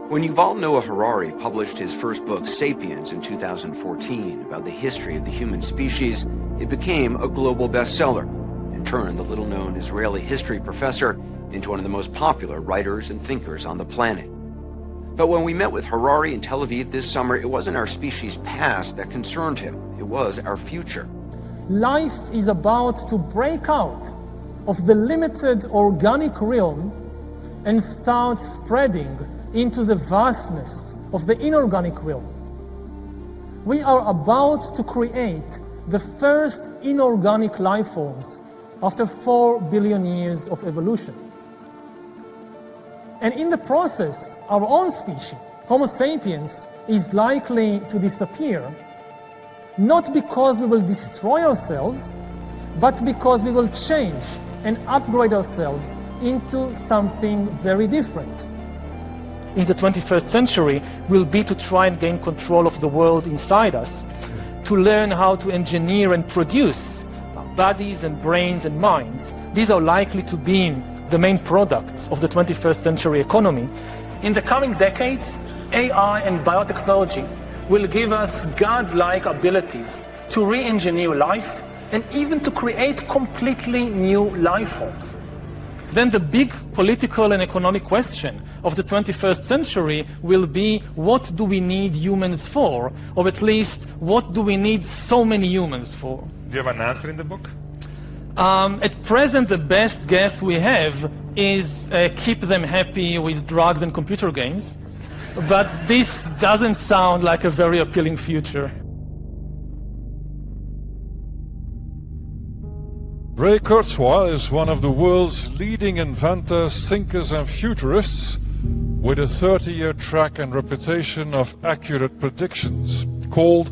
When Yuval Noah Harari published his first book, Sapiens, in 2014, about the history of the human species, it became a global bestseller and turned the little-known Israeli history professor into one of the most popular writers and thinkers on the planet. But when we met with Harari in Tel Aviv this summer, it wasn't our species' past that concerned him. It was our future. Life is about to break out of the limited organic realm and start spreading into the vastness of the inorganic realm. We are about to create the first inorganic life forms after 4 billion years of evolution. And in the process, our own species, Homo sapiens, is likely to disappear, not because we will destroy ourselves, but because we will change and upgrade ourselves into something very different. In the 21st century will be to try and gain control of the world inside us, to learn how to engineer and produce bodies and brains and minds. These are likely to be the main products of the 21st century economy. In the coming decades, AI and biotechnology will give us godlike abilities to re-engineer life and even to create completely new life forms. Then the big political and economic question of the 21st century will be, what do we need humans for? Or at least, what do we need so many humans for? Do you have an answer in the book? At present, the best guess we have is keep them happy with drugs and computer games. But this doesn't sound like a very appealing future. Ray Kurzweil is one of the world's leading inventors, thinkers and futurists, with a 30-year track and reputation of accurate predictions. Called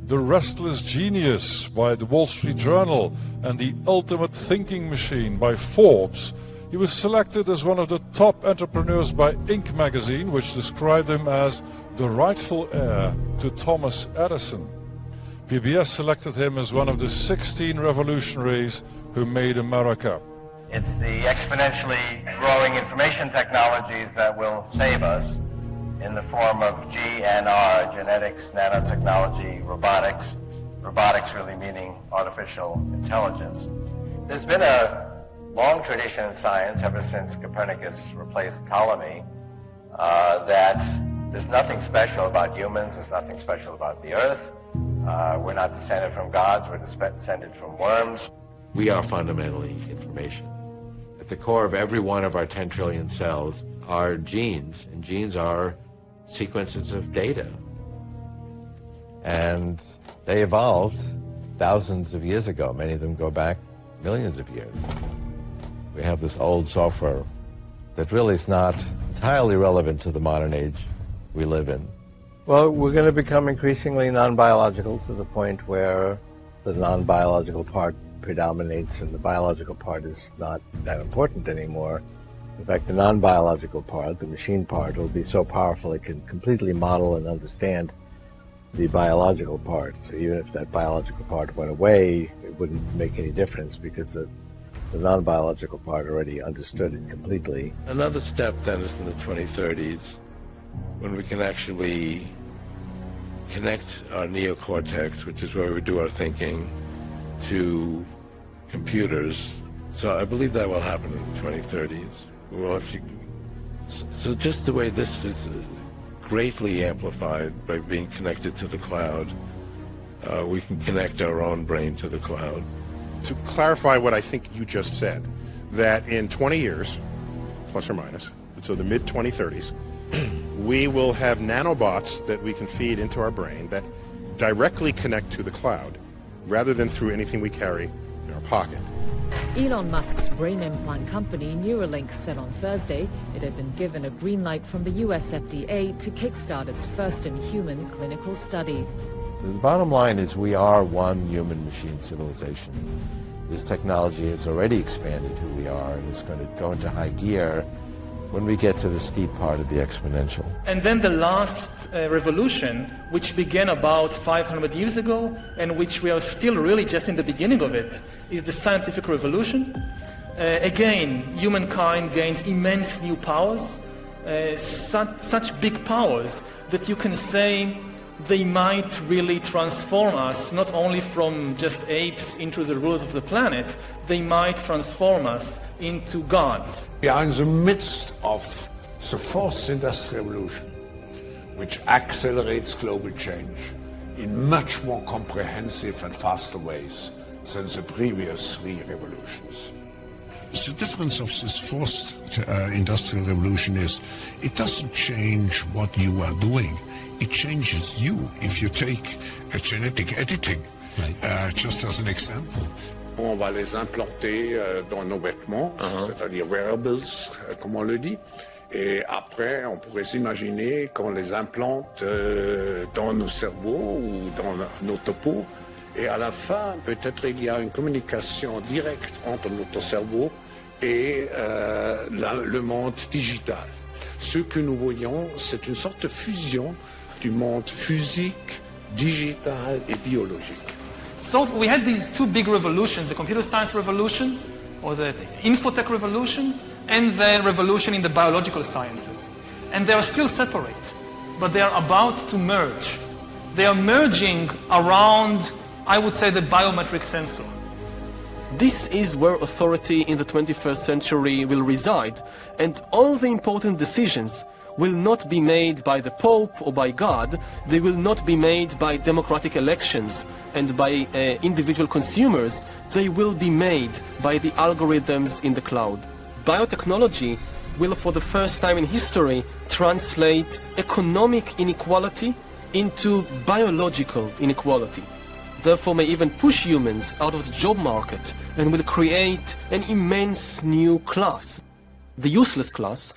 the Restless Genius by the Wall Street Journal and the Ultimate Thinking Machine by Forbes, he was selected as one of the top entrepreneurs by Inc. magazine, which described him as the rightful heir to Thomas Edison. PBS selected him as one of the 16 revolutionaries who made America. It's the exponentially growing information technologies that will save us in the form of GNR, genetics, nanotechnology, robotics. Robotics really meaning artificial intelligence. There's been a long tradition in science, ever since Copernicus replaced Ptolemy, that there's nothing special about humans, there's nothing special about the Earth. We're not descended from gods, we're descended from worms. We are fundamentally information. At the core of every one of our 10 trillion cells are genes, and genes are sequences of data. And they evolved thousands of years ago. Many of them go back millions of years. We have this old software that really is not entirely relevant to the modern age we live in. Well, we're going to become increasingly non-biological to the point where the non-biological part predominates and the biological part is not that important anymore. In fact, the non-biological part, the machine part, will be so powerful it can completely model and understand the biological part. So even if that biological part went away, it wouldn't make any difference because the non-biological part already understood it completely. Another step then is in the 2030s, when we can actually connect our neocortex, which is where we do our thinking, to computers. So I believe that will happen in the 2030s. We'll actually, so just the way this is greatly amplified by being connected to the cloud, we can connect our own brain to the cloud. To clarify what I think you just said, that in 20 years, plus or minus, so the mid-2030s, we will have nanobots that we can feed into our brain that directly connect to the cloud, rather than through anything we carry in our pocket. Elon Musk's brain implant company Neuralink said on Thursday it had been given a green light from the US FDA to kickstart its first-in-human clinical study. The bottom line is we are one human-machine civilization. This technology has already expanded who we are and is going to go into high gear when we get to the steep part of the exponential. And then the last revolution, which began about 500 years ago, and which we are still really just in the beginning of it, is the scientific revolution. Again, humankind gains immense new powers. such big powers that you can say they might really transform us, not only from just apes into the rulers of the planet, they might transform us into gods. We are in the midst of the fourth industrial revolution, which accelerates global change in much more comprehensive and faster ways than the previous three revolutions. The difference of this fourth industrial revolution is it doesn't change what you are doing. It changes you. If you take a genetic editing, just as an example. On va les implanter dans nos vêtements, c'est-à-dire wearables, comme on le dit. Et après, on pourrait s'imaginer qu'on les implante dans nos cerveaux ou dans notre peau. Et à la fin, peut-être il y a une communication directe entre notre cerveau et le monde digital. Ce que nous voyons, c'est une sorte de fusion du monde physique, digital et biologique. So we had these two big revolutions, the computer science revolution, or the infotech revolution, and the revolution in the biological sciences. And they are still separate, but they are about to merge. They are merging around, I would say, the biometric sensor. This is where authority in the 21st century will reside, and all the important decisions will not be made by the Pope or by God. They will not be made by democratic elections and by individual consumers. They will be made by the algorithms in the cloud. Biotechnology will, for the first time in history, translate economic inequality into biological inequality. Therefore may even push humans out of the job market and will create an immense new class, the useless class.